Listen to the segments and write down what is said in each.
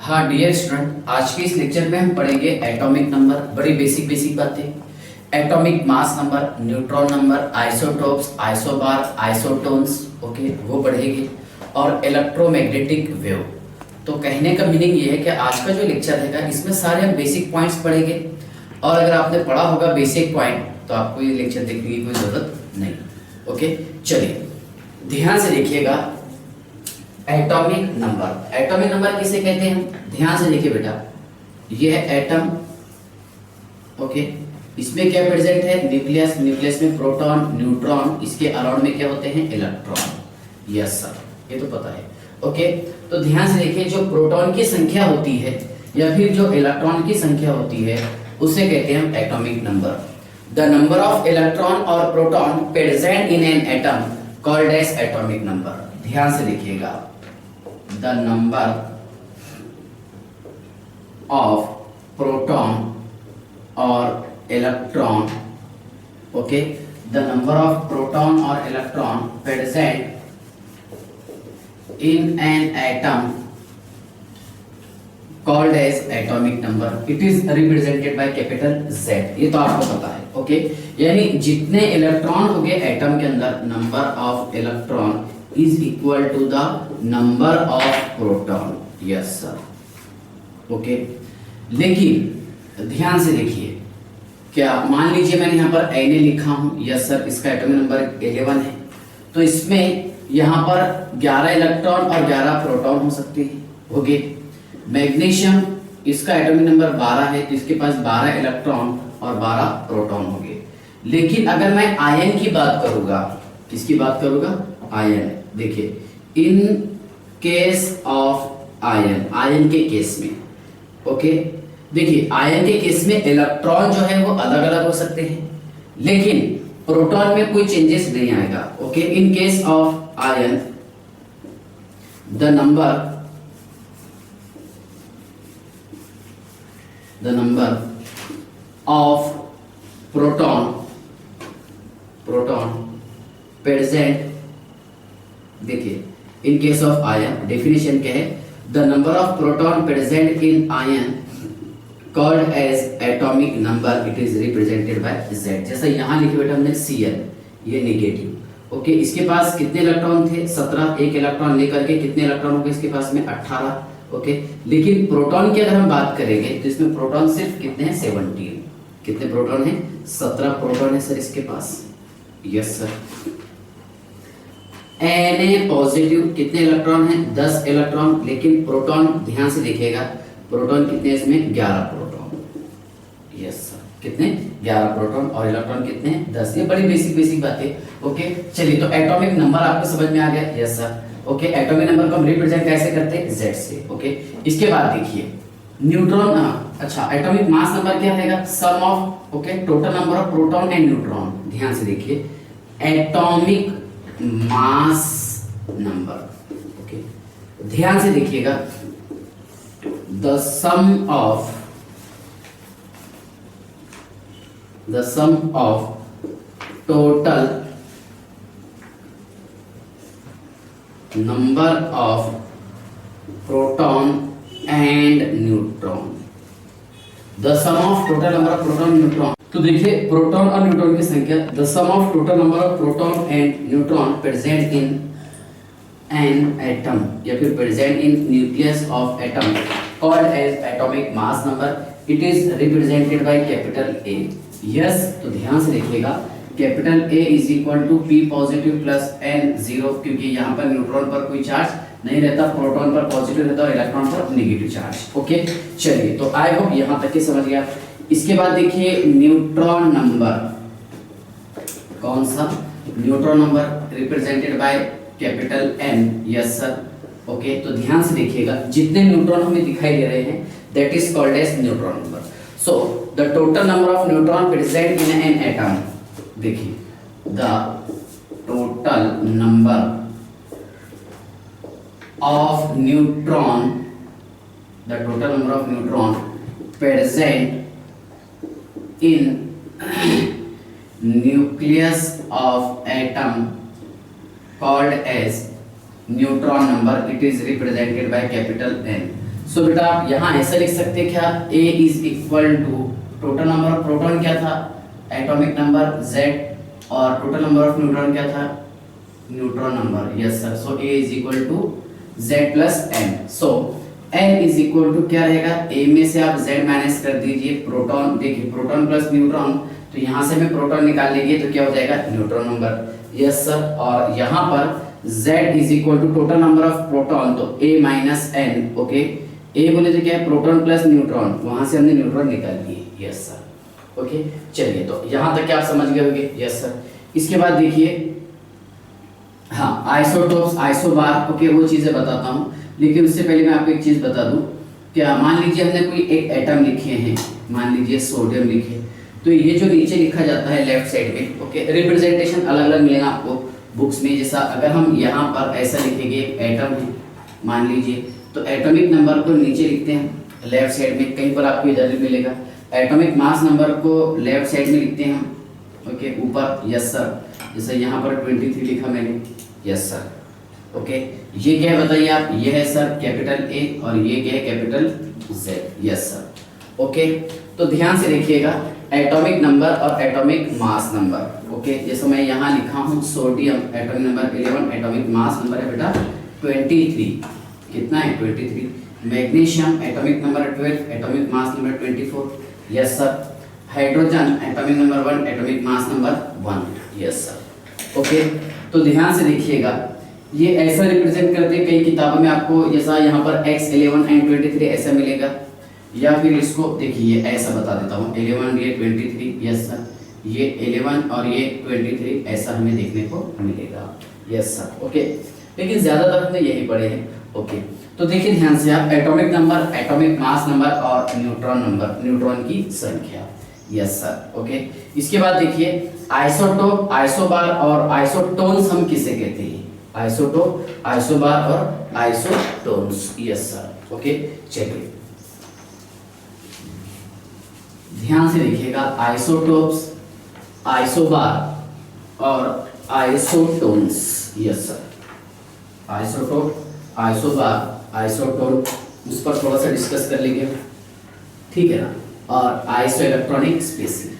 हाँ dear student, आज के इस लेक्चर में हम पढ़ेंगे एटॉमिक नंबर। बड़ी बेसिक बेसिक बातें, atomic mass number, neutron number, isotopes, isobar, isotones, okay वो पढ़ेंगे, और इलेक्ट्रोमैग्नेटिक वेव। तो कहने का मीनिंग ये है कि आज का जो लेक्चर रहेगा इसमें सारे हम बेसिक पॉइंट्स पढ़ेंगे, और अगर आपने पढ़ा होगा बेसिक पॉइंट तो आपको ये लेक्चर देखने की कोई ज़रूरत नहीं। ओके चलिए ध्यान से देखिएगा। एटॉमिक नंबर, एटॉमिक नंबर किसे कहते हैं हम? ध्यान से देखिए बेटा, ये है एटम, ओके। इसमें क्या प्रेजेंट है? न्यूक्लियस, न्यूक्लियस में प्रोटॉन, न्यूट्रॉन, इसके अराउंड में क्या होते हैं? इलेक्ट्रॉन। यस सर, ये तो पता है, ओके। तो ध्यान से देखिए, जो प्रोटॉन की संख्या होती है या फिर जो इलेक्ट्रॉन की संख्या होती है उसे कहते हैं हम atomic number. The number of electron और proton present in an atom called as atomic number. ध्यान से देखिएगा, the number of proton or electron, okay, the number of proton or electron present in an atom called as atomic number. It is represented by capital Z। ये तो आपको पता है, okay. यानी जितने इलेक्ट्रॉन होंगे एटम के अंदर, number of electron is equal to the number of proton। yes sir, okay. लेकिन ध्यान से देखिए, क्या मान लीजिए मैंने यहाँ पर Na लिखा हूँ, यस सर, इसका एटॉमिक नंबर 11 है, तो इसमें यहाँ पर 11 इलेक्ट्रॉन और 11 प्रोटॉन हो सकते हैं, ओके। मैग्नीशियम, इसका एटॉमिक नंबर 12 है, तो इसके पास 12 इलेक्ट्रॉन और 12 प्रोटॉन होंगे। लेकिन अगर मैं आयन की बात करूंगा, किसकी बात करूंगा? आयन। देखिए, in case of ion, ion के केस में, ओके। देखिए आयन के केस में इलेक्ट्रॉन जो है वो अलग अलग हो सकते हैं, लेकिन प्रोटॉन में कोई चेंजेस नहीं आएगा, okay. In case of ion the number of proton present, देखिए in case of ion, definition क्या है? The number of proton present in ion called as atomic number, it is represented by Z। जैसा यहाँ लिखे बेटा हमने Cl, ये negative, okay. इसके पास कितने इलेक्ट्रॉन थे? 17। एक इलेक्ट्रॉन लेकर के कितने इलेक्ट्रॉन होंगे इसके पास में? 18, ओके। लेकिन प्रोटॉन की अगर हम बात करेंगे तो इसमें प्रोटॉन सिर्फ कितने हैं? 17। कितने प्रोटॉन हैं? 17 प्रोटॉन है सर इसके पास, यस सर। Na पॉजिटिव, कितने इलेक्ट्रॉन हैं? 10 इलेक्ट्रॉन, लेकिन प्रोटॉन ध्यान से देखिएगा, प्रोटॉन कितने हैं इसमें? 11 प्रोटॉन, यस सर। कितने? 11 प्रोटॉन, और इलेक्ट्रॉन कितने हैं? 10। ये बड़ी बेसिक बातें, ओके। चलिए, तो एटॉमिक नंबर आपको समझ में आ गया? Yes sir, okay. Atomic number को हम रिप्रेजेंट कैसे करते हैं? Z से, ओके। इसके बाद देखिए न्यूट्रॉन, अच्छा, एटॉमिक मास नंबर क्या रहेगा? Sum of, okay, total number of proton and neutron. ध्यान से देखिए, एटॉमिक मास नंबर, ओके। ध्यान से देखिएगा, the sum of total number of proton and neutron, the sum of total number of proton neutron. तो देखिए प्रोटॉन और neutron की संख्या, the sum of total number of proton and neutron present in an atom, या फिर present in nucleus of atom called as atomic mass number, it is represented by capital A। Yes, तो ध्यान से देखिएगा, capital A is equal to P positive plus N 0, क्योंकि यहाँ पर neutron पर कोई चार्ज नहीं रहता, प्रोटॉन पर पॉजिटिव रहता और इलेक्ट्रॉन पर नेगेटिव चार्ज, ओके। चलिए, तो आई होप यहाँ तक के समझ गया। इसके बाद देखिए न्यूट्रॉन नंबर, कौन सा? Neutron number represented by capital N, yes sir, okay. तो ध्यान से देखिएगा, जितने न्यूट्रॉन हमें दिखाई दे रहे हैं that is called as neutron number. So the total number of neutron present in an atom, देखिए the total number of neutron, the total number of neutron present in nucleus of atom called as neutron number, it is represented by capital N. So बेटा आप यहाँ ऐसा लिख सकते हैं क्या, A is equal to total number of proton क्या था, एटॉमिक नंबर Z, और टोटल नंबर ऑफ न्यूट्रॉन क्या था, neutron number. Yes sir, so A is equal to Z plus N। So N is equal to क्या रहेगा, A में से आप Z माइनस कर दीजिए, प्रोटॉन देखिए प्रोटॉन प्लस न्यूट्रॉन, तो यहाँ से मैं प्रोटॉन निकाल लेंगे तो क्या हो जाएगा, न्यूट्रॉन नंबर। यस सर, और यहाँ पर Z is equal to total number of proton, तो A minus N। Okay, A बोले तो क्या है, प्रोटॉन प्लस न्यूट्रॉन, वहां से हमने न्यूट्रॉन निकाल लिए। यस सर, ओके चलिए, तो यहाँ तक क्या आप समझ गए होंगे। यस सर, इसके बाद देखिए, हाँ आइसोटोप्स, आइसोबार, ओके वो चीजें बताता हूँ, लेकिन उससे पहले मैं आपको एक चीज बता दूं, क्या मान लीजिए हमने कोई एक एटम लिखे हैं, मान लीजिए सोडियम लिखे, तो ये जो नीचे लिखा जाता है लेफ्ट साइड में, ओके रिप्रेजेंटेशन अलग अलग मिलेगा आपको बुक्स में। जैसा अगर हम यहाँ पर ऐसा लिखेंगे, एक एटम है मान लीजिए, तो एटॉमिक नंबर को नीचे लिखते हैं लेफ्ट साइड में, कहीं पर आपको इधर भी मिलेगा। एटॉमिक मास नंबर को लेफ्ट साइड में लिखते हैं हम, ओके ऊपर। यस सर, जैसे यहाँ पर 23 लिखा मैंने। यस सर, ओके ये क्या है बताइए आप, ये है सर कैपिटल A और ये क्या है capital Z। Yes sir, okay तो ध्यान से देखिएगा, एटॉमिक नंबर और एटॉमिक मास नंबर, ओके जैसे मैं यहाँ लिखा हूँ sodium atomic number 11, atomic mass number है बेटा 23, कितना है 23। Magnesium atomic number 12, atomic mass number 24। Yes sir, hydrogen atomic number 1, atomic mass number 1। Yes sir, okay तो ध्यान से देखिएगा, ये ऐसा रिप्रेजेंट करते हैं कई किताबों में आपको, जैसा यहाँ पर X11 एंड 23 ऐसा मिलेगा, या फिर इसको देखिए ऐसा बता देता हूँ 11 ये 23। यस सर, ये 11 और ये 23 ऐसा हमें देखने को मिलेगा। यस सर, ओके लेकिन ज्यादातर हमने यही पढ़े हैं। ओके तो देखिए ध्यान से आप, atomic number, atomic mass number और न्यूट्रॉन नंबर, न्यूट्रॉन की संख्या। यस सर, ओके इसके बाद देखिए आइसोटोप, आइसोबार और आइसोटोन्स हम किसे कहते हैं, आइसोटोप, आइसोबार और आइसोटोन्स। यस सर, ओके चलिए ध्यान से देखिएगा, आइसोटोप्स, आइसोबार और isotones. Yes sir, isotope, isobar, isotone, उस पर थोड़ा सा डिस्कस कर लेंगे, ठीक है ना, और आइसो इलेक्ट्रॉनिक स्पेसिंग।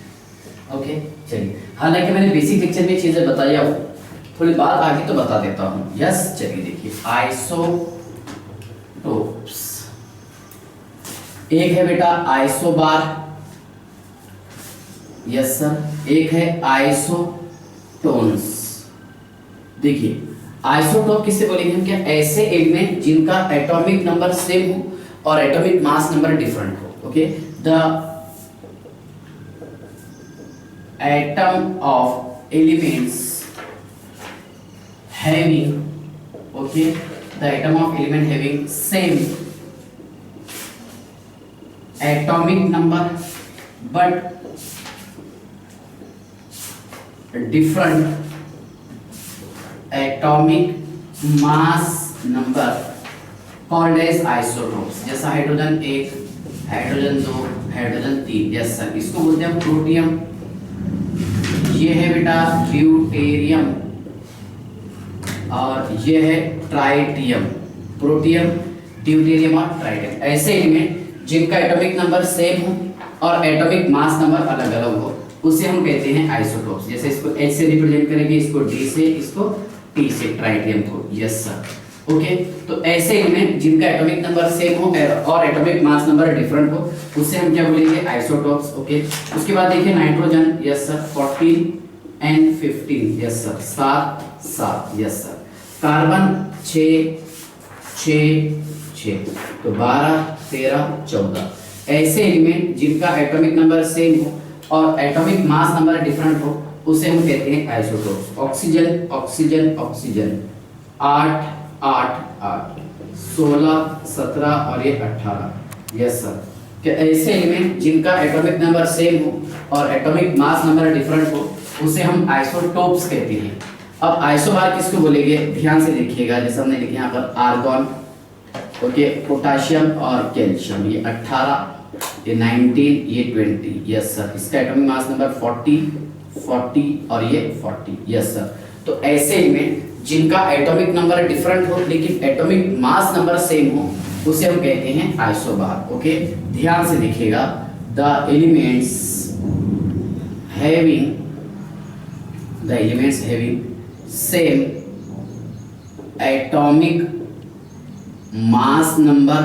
ओके चलिए, हालांकि मैंने बेसिक लेक्चर में चीजें बताई हूँ, थोड़ी बात आगे तो बता देता हूँ। यस चलिए देखिए, आइसोटोप्स, एक है बेटा आइसोबार, यस सर, एक है आइसोटोन्स। देखिए आइसोटोप किसे बोलेंगे हम, क्या ऐसे एलिमेंट जिनका एटॉमिक नंबर सेम हो और एटॉमिक मास नंबर डिफरेंट हो। Okay, the atom of elements having, okay, the atom of element having same atomic number but different atomic mass number called as isotopes। जैसा hydrogen 1, hydrogen 2, hydrogen 3। Yes sir, इसको बोलते हैं protium. ये है बेटा deuterium और ये है ट्राइटियम। प्रोटियम, ड्यूटेरियम और ट्राइटियम, ऐसे एलिमेंट जिनका एटॉमिक नंबर सेम हो और एटॉमिक मास नंबर अलग अलग हो, उसे हम कहते हैं आइसोटोप्स। जैसे इसको H से रिप्रेजेंट करेंगे, इसको D से, इसको T से, ट्राइटियम को। यस सर, ओके तो ऐसे एलिमेंट जिनका एटॉमिक नंबर सेम हो और एटॉमिक मास नंबर डिफरेंट हो, उसे हम क्या बोलेंगे, आइसोटोप्स। ओके, उसके बाद देखिए nitrogen, yes sir 14 and 15। Yes sir, 7। Yes sir, carbon 6, तो 12, 13, 14 ऐसे एलिमेंट जिनका एटॉमिक नंबर सेम हो और एटॉमिक मास नंबर डिफरेंट हो, उसे हम कहते हैं आइसोटोप्स। ऑक्सीजन, ऑक्सीजन, ऑक्सीजन 8, 16, 17 और ये 18। यस सर, कि ऐसे एलिमेंट जिनका एटॉमिक नंबर सेम हो और एटॉमिक मास नंबर डिफरेंट हो, उसे हम आइसोटोप्स कहते हैं। अब आइसोबार किसको बोलेंगे, ध्यान से देखिएगा, जैसे हमने लिखे यहाँ पर आर्गन, ओके, पोटाशियम और कैल्शियम, ये 18, ये 19, ये 20। यस सर, इसका एटॉमिक मास नंबर 40 और ये 40। यस सर, तो ऐसे एलिमेंट जिनका एटॉमिक नंबर डिफरेंट हो लेकिन एटॉमिक मास नंबर सेम हो, उसे हम कहते हैं आइसोबार। ओके, ध्यान से देखिएगा, the elements having same atomic mass number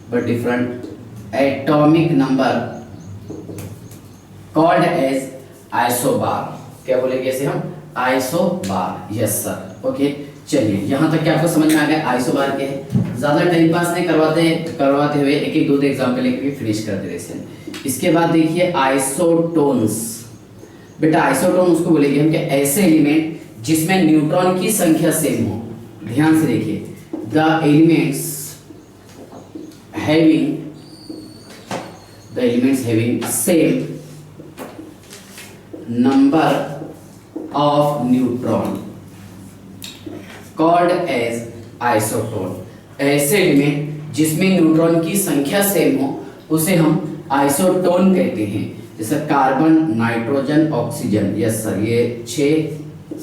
but different atomic number called as isobar। क्या बोलेंगे इसे हम? आइसोबार। Yes sir. ओके, चलिए यहाँ तक क्या आपको समझ में आ गया आइसोबार क्या है? ज्यादा टाइम पास नहीं करवाते हुए एक एक दो एग्जांपल लेके फिनिश कर दे रहे हैं। इसके बाद देखिए आइसोटोन्स। बेटा आइसोटोन उसको बोलेंगे हम क्या? ऐसे एलिमेंट जिसमें न्यूट्रॉन की संख्या सेम हो। ध्यान से देखिए, the elements having same number of neutron called as isotone. ऐसे एलिमेंट जिसमें न्यूट्रॉन की संख्या सेम हो उसे हम आइसोटोन कहते हैं। जैसे carbon, nitrogen, oxygen. Yes sir, ये 6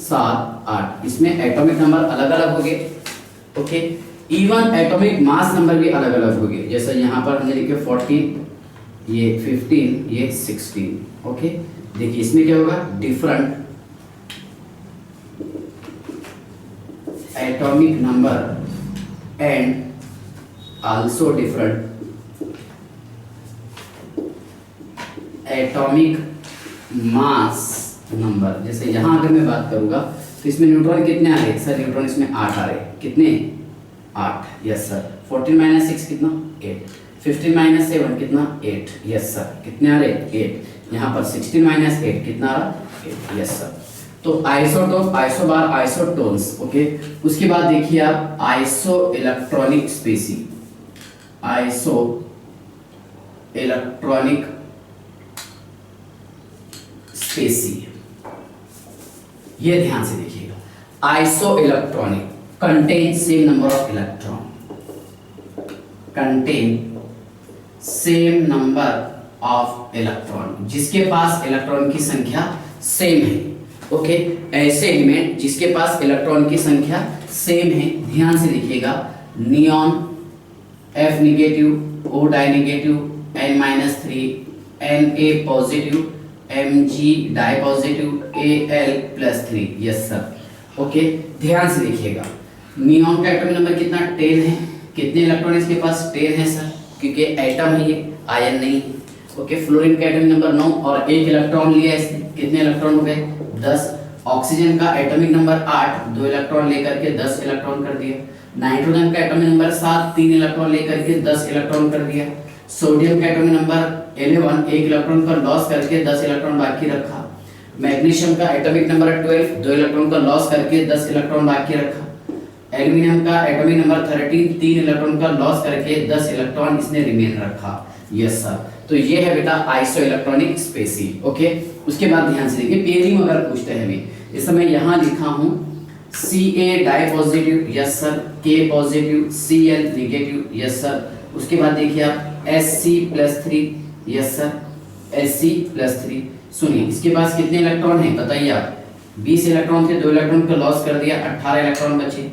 7 8 इसमें एटॉमिक नंबर अलग अलग हो गए। Okay, even atomic mass number भी अलग अलग हो गए। जैसे यहाँ पर हमने लिखे 14, ये 15, ये 16। ओके, देखिए इसमें क्या होगा? Different atomic number and also different atomic mass number. जैसे यहाँ अगर मैं बात करूंगा तो इसमें न्यूट्रॉन कितने आ रहे? सर न्यूट्रॉन इसमें 8 आ रहे। कितने? 8। Yes sir. 14 - 6 कितना? 8। 15 - 7 कितना? 8। Yes sir. कितने आ रहे? 8। यहाँ पर 16 - 8 कितना आ रहा? 8। Yes sir. तो आइसोटोप, आइसोबार, आइसोटोन्स। ओके, उसके बाद देखिए आप iso electronic species. Iso electronic species, ये ध्यान से देखिएगा। Iso electronic contain same number of electron, contain same number of electron, जिसके पास इलेक्ट्रॉन की संख्या सेम है। ओके, ऐसे एलिमेंट जिसके पास इलेक्ट्रॉन की संख्या सेम है। ध्यान से देखिएगा, neon F negative, O di negative, N-3, Na positive, Mg di positive, Al+3। Yes sir. Okay, ध्यान से देखिएगा, नियॉन का एटॉमिक नंबर कितना? 10 है। कितने इलेक्ट्रॉन इसके पास? 10 है सर, क्योंकि एटम है ये, आयन नहीं है। ओके, फ्लोरीन का एटॉमिक नंबर 9 और 1 इलेक्ट्रॉन लिया इसने। कितने इलेक्ट्रॉन हो गए? 10। ऑक्सीजन का एटॉमिक नंबर 8, 2 इलेक्ट्रॉन लेकर के 10 इलेक्ट्रॉन कर दिया। नाइट्रोजन का एटॉमिक नंबर 7, 3 इलेक्ट्रॉन लेकर के 10 इलेक्ट्रॉन कर दिया। सोडियम का एटॉमिक नंबर 11, 1 इलेक्ट्रॉन का लॉस करके 10 इलेक्ट्रॉन बाकी रखा। मैग्नीशियम का एटॉमिक नंबर 12, 2 इलेक्ट्रॉन का लॉस करके 10 इलेक्ट्रॉन बाकी रखा। एल्यूमिनियम का एटॉमिक नंबर 13, 3 इलेक्ट्रॉन का लॉस करके 10 इलेक्ट्रॉन इसने रिमेन रखा। Yes sir. तो ये है बेटा आइसो इलेक्ट्रॉनिक स्पेसी। ओके, उसके बाद ध्यान से देखिए, पीएलई में अगर पूछते हैं हमें, इस समय यहाँ लिखा हूँ Ca di positive. Yes sir. K positive, Cl negative. Yes sir. उसके बाद देखिए आप Sc+3। Yes sir. Sc+3। सुनिए, इसके पास कितने इलेक्ट्रॉन हैं बताइए आप? 20 इलेक्ट्रॉन थे, 2 इलेक्ट्रॉन का लॉस कर दिया, 18 इलेक्ट्रॉन बचे।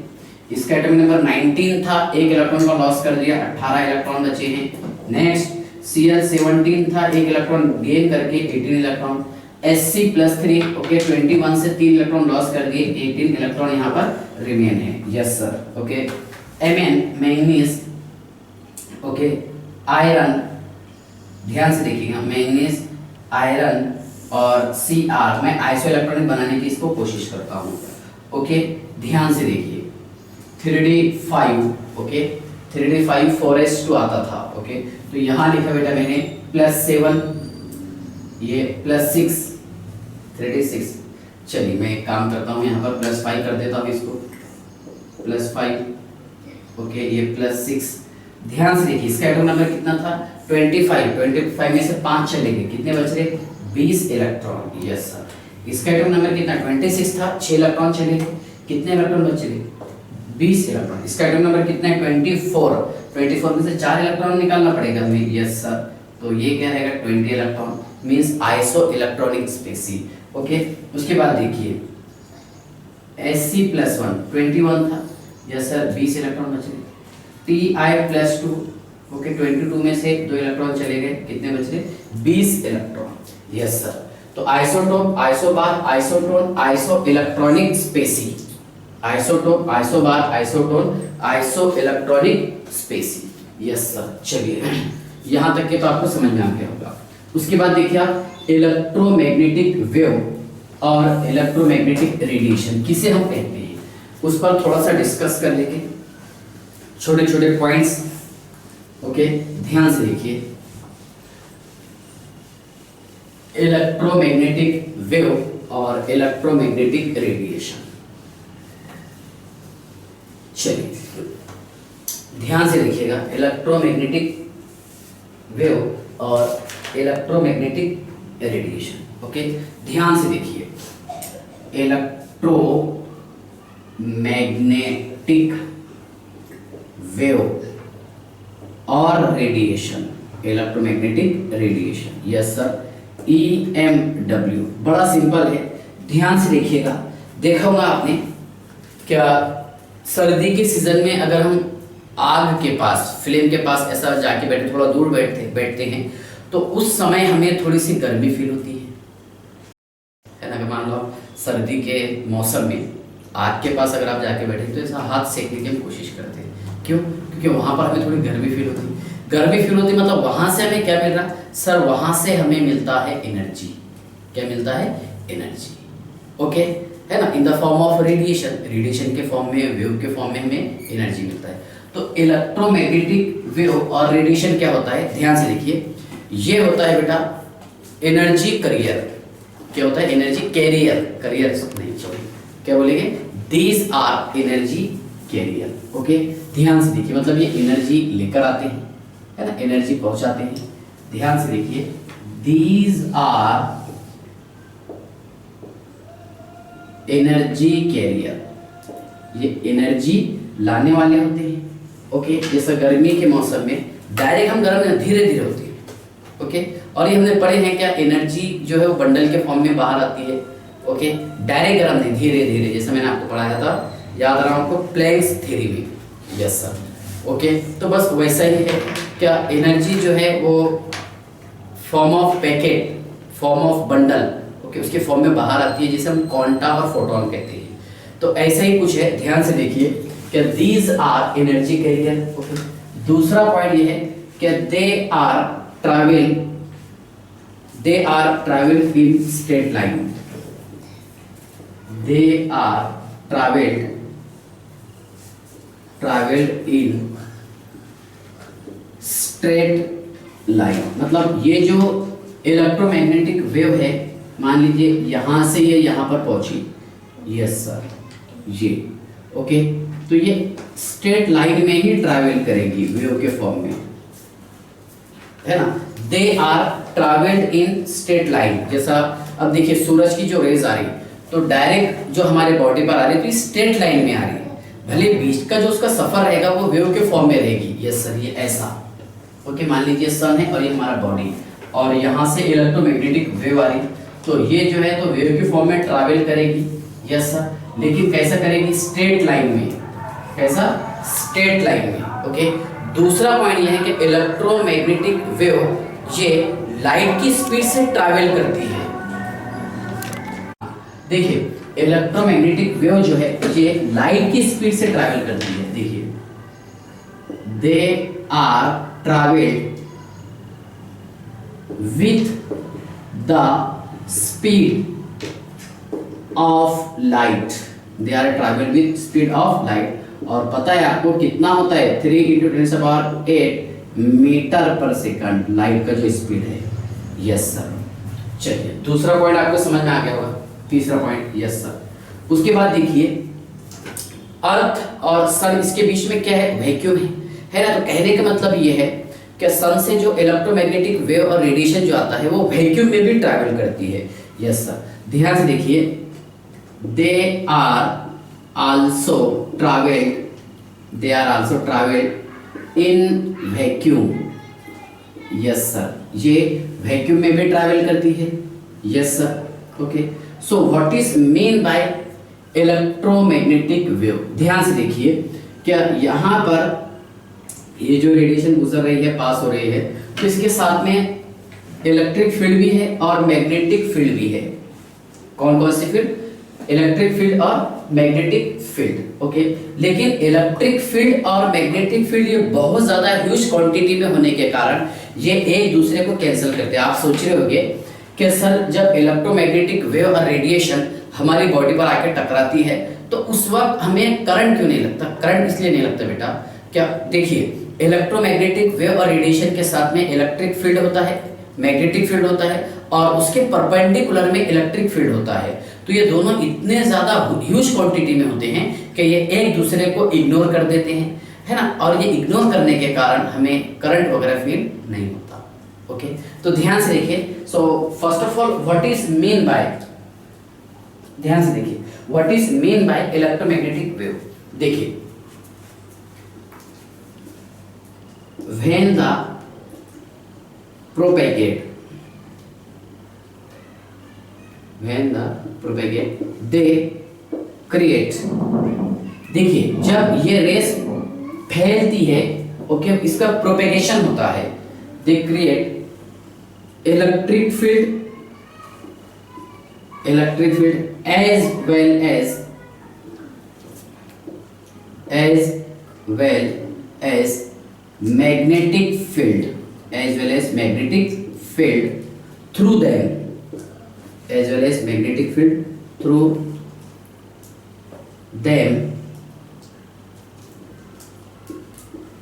इसका एटॉमिक नंबर 19 था, 1 इलेक्ट्रॉन का लॉस कर दिया, 18 इलेक्ट्रॉन बचे हैं। नेक्स्ट Cl 17 था, 1 इलेक्ट्रॉन गेन करके 18 इलेक्ट्रॉन। Sc+3 ओके, 21 से 3 इलेक्ट्रॉन लॉस कर दिए, 18 इलेक्ट्रॉन यहाँ पर रिमेन है। Yes sir. Okay, Mn manganese, okay, iron, ध्यान से देखिएगा, मैंगनीज, आयरन और Cr, मैं आइसो इलेक्ट्रॉनिक बनाने की इसको कोशिश करता हूँ। ओके, ध्यान से देखिए, 3d5। ओके, 3d5 4s2 आता था। ओके, तो यहाँ लिखा बेटा मैंने +7, ये +6, 3d6। चलिए मैं एक काम करता हूँ, यहाँ पर +5 कर देता हूँ इसको, +5। ओके, ये +6। ध्यान से देखिए, इसका एटॉमिक नंबर कितना था? 25 में से 5 चले गए, कितने बच रहे? 20 इलेक्ट्रॉन। Yes sir. इसका एटॉमिक नंबर कितना? 26 था, 6 इलेक्ट्रॉन चले गए, कितने इलेक्ट्रॉन बचे? 20 इलेक्ट्रॉन। इसका एटॉमिक नंबर कितना है? 24 में से 4 इलेक्ट्रॉन निकालना पड़ेगा हमें। Yes sir. तो ये क्या रहेगा? 20 electron, means iso electronic species. Okay, उसके बाद देखिए Sc+1 21 था, यस सर 20 इलेक्ट्रॉन बच गए। Ti+2, ओके 22 में से 2 इलेक्ट्रॉन चले गए, कितने बच गए 20 इलेक्ट्रॉन, यस सर। तो isotope, isobar, isotone, iso electronic species, isotope, isobar, isotone, iso electronic species, yes sir. चलिए यहां तक के तो आपको समझ में आ गया होगा। उसके बाद देखिए आप इलेक्ट्रोमैग्नेटिक वेव और इलेक्ट्रोमैग्नेटिक रेडिएशन किसे हम कहते हैं, उस पर थोड़ा सा डिस्कस कर लेंगे, छोटे छोटे पॉइंट्स, ओके ध्यान से देखिए। इलेक्ट्रोमैग्नेटिक वेव और इलेक्ट्रोमैग्नेटिक रेडिएशन, चलिए ध्यान से देखिएगा। इलेक्ट्रोमैग्नेटिक वेव और इलेक्ट्रोमैग्नेटिक रेडिएशन, ओके ध्यान से देखिए। इलेक्ट्रोमैग्नेटिक वेव और radiation, electromagnetic radiation, yes sir. EMW बड़ा सिंपल है, ध्यान से देखिएगा। देखा होगा आपने क्या, सर्दी के सीजन में अगर हम आग के पास, फ्लेम के पास ऐसा जाके बैठे, थोड़ा दूर बैठते हैं, तो उस समय हमें थोड़ी सी गर्मी फील होती है ना। मान लो सर्दी के मौसम में आग के पास अगर आप जाके बैठे तो ऐसा हाथ सेकने की हम कोशिश करते हैं, क्यों? क्योंकि वहाँ पर हमें थोड़ी गर्मी फील होती है। गर्मी फील होती मतलब वहाँ से हमें क्या मिल रहा सर, वहाँ से हमें मिलता है एनर्जी। क्या मिलता है? एनर्जी, ओके है ना, in the form of radiation, radiation के फॉर्म में, वेव के फॉर्म में हमें एनर्जी मिलता है। तो इलेक्ट्रोमैग्नेटिक वेव और रेडिएशन क्या होता है, ध्यान से देखिए। ये होता है बेटा एनर्जी करियर। क्या होता है? एनर्जी कैरियर, करियर नहीं सॉरी, क्या बोलेंगे, these are energy carrier, okay ध्यान से देखिए। मतलब ये एनर्जी लेकर आते हैं, है ना, एनर्जी पहुंचाते हैं। ध्यान से देखिए, दीज आर एनर्जी कैरियर, ये एनर्जी लाने वाले होते हैं, ओके। जैसा गर्मी के मौसम में डायरेक्ट हम गर्म धीरे धीरे होती है, ओके। और ये हमने पढ़े हैं क्या, एनर्जी जो है वो बंडल के फॉर्म में बाहर आती है, ओके। डायरेक्ट गर्म नहीं, धीरे धीरे, जैसे मैंने आपको पढ़ाया था, याद रहा आपको प्लैंक्स थ्योरी में, यस सर, ओके। तो बस वैसा ही है क्या, एनर्जी जो है वो form of packet, form of bundle, okay, उसके फॉर्म में बाहर आती है, जिसे हम क्वांटा और फोटोन कहते हैं। तो ऐसा ही कुछ है, ध्यान से देखिए कि these are energy carrier, okay. दूसरा पॉइंट ये है कि they are travel in straight line, they are travelled in straight line. मतलब ये जो इलेक्ट्रोमैग्नेटिक वेव है, मान लीजिए यहां से ये यहां पर पहुंची, यस सर, ये ओके, तो ये स्ट्रेट लाइन में ही ट्रैवल करेगी वेव के फॉर्म में, है ना। They are travelled in straight line. जैसा अब देखिए सूरज की जो रेज आ रही तो डायरेक्ट जो हमारे बॉडी पर आ रही है, तो स्ट्रेट लाइन में आ रही है, भले बीच का जो उसका सफर रहेगा वो वेव के फॉर्म में रहेगी, यस सर, ये ऐसा, ओके। मान लीजिए सन है और ये हमारा बॉडी, और यहाँ से इलेक्ट्रोमैग्नेटिक वेव आ रही, तो ये जो है तो वेव के फॉर्म में ट्रैवल करेगी, यस सर, लेकिन कैसा करेगी, स्ट्रेट लाइन में। कैसा? स्ट्रेट लाइन में, ओके। दूसरा पॉइंट ये है कि इलेक्ट्रोमैग्नेटिक वेव ये लाइट की स्पीड से ट्रैवल करती है। देखिए इलेक्ट्रोमैग्नेटिक वेव जो है ये लाइट की स्पीड से ट्रैवल करती है। देखिए, they are travelled with the speed of light, they are travel with speed of light. और पता है आपको कितना होता है, 3 × 10⁸ मीटर पर सेकंड लाइट का जो स्पीड है, यस सर। चलिए दूसरा पॉइंट आपको समझ में आ गया होगा। तीसरा पॉइंट, यस सर। उसके बाद देखिए अर्थ और सन, इसके बीच में क्या है, वैक्यूम है ना। तो कहने का मतलब ये है कि सन से जो इलेक्ट्रोमैग्नेटिक वेव और रेडिएशन जो आता है वो वैक्यूम में भी ट्रैवल करती है, यस सर। ध्यान से देखिए, they are also travelled in vacuum, yes sir, ये वैक्यूम में भी ट्रैवल करती है, yes sir, okay. So what is mean by electromagnetic wave. ध्यान से देखिए, क्या यहाँ पर ये जो रेडिएशन गुजर रही है, पास हो रही है, तो इसके साथ में इलेक्ट्रिक फील्ड भी है और मैग्नेटिक फील्ड भी है। कौन कौन सी फील्ड? इलेक्ट्रिक फील्ड और मैग्नेटिक फील्ड। ओके, लेकिन इलेक्ट्रिक फील्ड और मैग्नेटिक फील्ड ये बहुत ज्यादा ह्यूज क्वांटिटी में होने के कारण ये एक दूसरे को कैंसिल करते हैं। आप सोच रहे होंगे कि सर जब इलेक्ट्रोमैग्नेटिक वेव और रेडिएशन हमारी बॉडी पर आकर टकराती है तो उस वक्त हमें करंट क्यों नहीं लगता? करंट इसलिए नहीं लगता बेटा, क्या देखिए, इलेक्ट्रोमैग्नेटिक वेव और रेडिएशन के साथ में इलेक्ट्रिक फील्ड होता है, मैग्नेटिक फील्ड होता है और उसके परपेंडिकुलर में इलेक्ट्रिक फील्ड होता है। तो ये दोनों इतने ज्यादा ह्यूज क्वांटिटी में होते हैं कि ये एक दूसरे को इग्नोर कर देते हैं, है ना, और ये इग्नोर करने के कारण हमें करंट वगैरह फील नहीं होता। ओके, तो ध्यान से देखिए। So first of all what is mean by, ध्यान से देखिए, what is mean by electromagnetic wave. देखिए, when the propagate they create, देखिए जब ये रेस फैलती है, ओके, इसका प्रोपेगेशन होता है, they create electric field as well as magnetic field through them,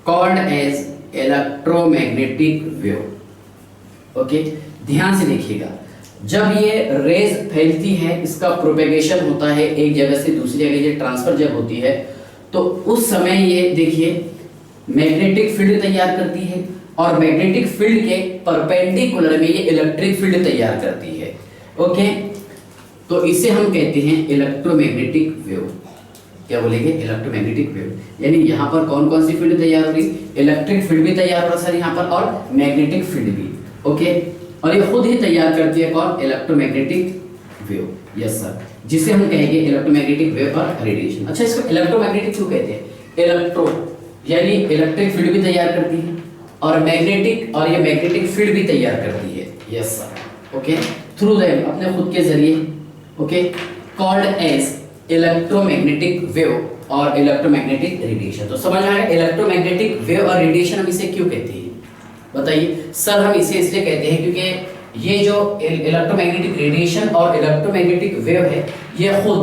called as electromagnetic wave। Okay, ध्यान से देखिएगा, जब ये रेज फैलती है, इसका प्रोपेगेशन होता है, एक जगह से दूसरी जगह ये ट्रांसफर जब होती है, तो उस समय ये देखिए मैग्नेटिक फील्ड तैयार करती है और मैग्नेटिक फील्ड के परपेंडिकुलर में ये इलेक्ट्रिक फील्ड तैयार करती है। ओके, तो इसे हम कहते हैं इलेक्ट्रोमैग्नेटिक वेव। क्या बोलेंगे? Electromagnetic wave. यानी यहाँ पर कौन कौन सी फील्ड तैयार हो रही? इलेक्ट्रिक फील्ड भी तैयार हो रहा सर यहाँ पर, और मैग्नेटिक फील्ड भी। ओके, और ये खुद ही तैयार करती है कौन? Electromagnetic wave. यस सर, जिसे हम कहेंगे इलेक्ट्रोमैग्नेटिक वेव और रेडिएशन। अच्छा, इसको इलेक्ट्रोमैग्नेटिक क्यों कहते हैं? इलेक्ट्रो यानी इलेक्ट्रिक फील्ड भी तैयार करती है और मैग्नेटिक, और ये मैग्नेटिक फील्ड भी तैयार करती है। Yes sir, okay, through them, अपने खुद के जरिए। Okay, called as electromagnetic wave और इलेक्ट्रोमैग्नेटिक रेडिएशन। तो समझ में आया इलेक्ट्रोमैग्नेटिक वेव और रेडिएशन हम इसे क्यों कहते हैं? बताइए सर। हम इसे इसलिए कहते हैं क्योंकि ये जो इलेक्ट्रोमैग्नेटिक रेडिएशन और इलेक्ट्रोमैग्नेटिक वेव है, ये खुद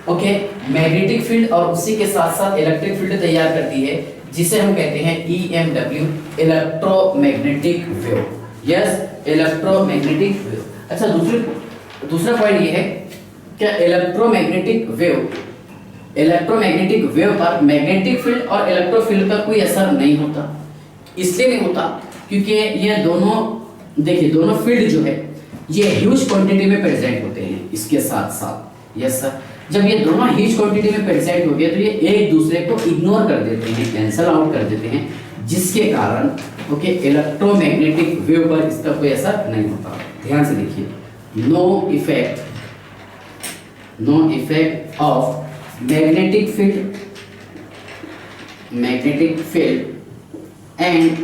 ओके मैग्नेटिक फील्ड और उसी के साथ साथ इलेक्ट्रिक फील्ड तैयार करती है, जिसे हम कहते हैं EMW, electromagnetic wave. Yes, electromagnetic wave. अच्छा, दूसरा पॉइंट ये है क्या इलेक्ट्रोमैग्नेटिक वेव पर मैग्नेटिक फील्ड और इलेक्ट्रोफील्ड का कोई असर नहीं होता। इसलिए नहीं होता क्योंकि ये दोनों, देखिए, दोनों फील्ड जो है ये ह्यूज क्वांटिटी में प्रेजेंट होते हैं इसके साथ साथ। यस सर, जब ये दोनों ह्यूज क्वांटिटी में प्रेजेंट हो गए तो ये एक दूसरे को इग्नोर कर देते हैं, कैंसल आउट कर देते हैं, जिसके कारण ओके इलेक्ट्रोमैग्नेटिक वेव पर इसका कोई असर नहीं होता। ध्यान से देखिए, no effect of magnetic field and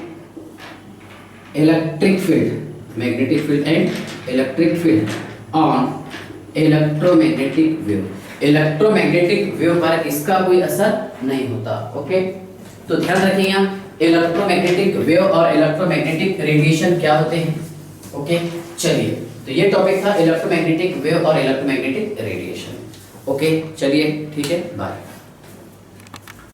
electric field on electromagnetic wave. Electromagnetic wave पर इसका कोई असर नहीं होता। ओके, तो ध्यान रखिए यहाँ इलेक्ट्रोमैग्नेटिक वेव और इलेक्ट्रोमैग्नेटिक रेडिएशन क्या होते हैं। ओके, चलिए, तो ये टॉपिक था इलेक्ट्रोमैग्नेटिक वेव और इलेक्ट्रोमैग्नेटिक रेडिएशन। ओके, चलिए, ठीक है, बाय।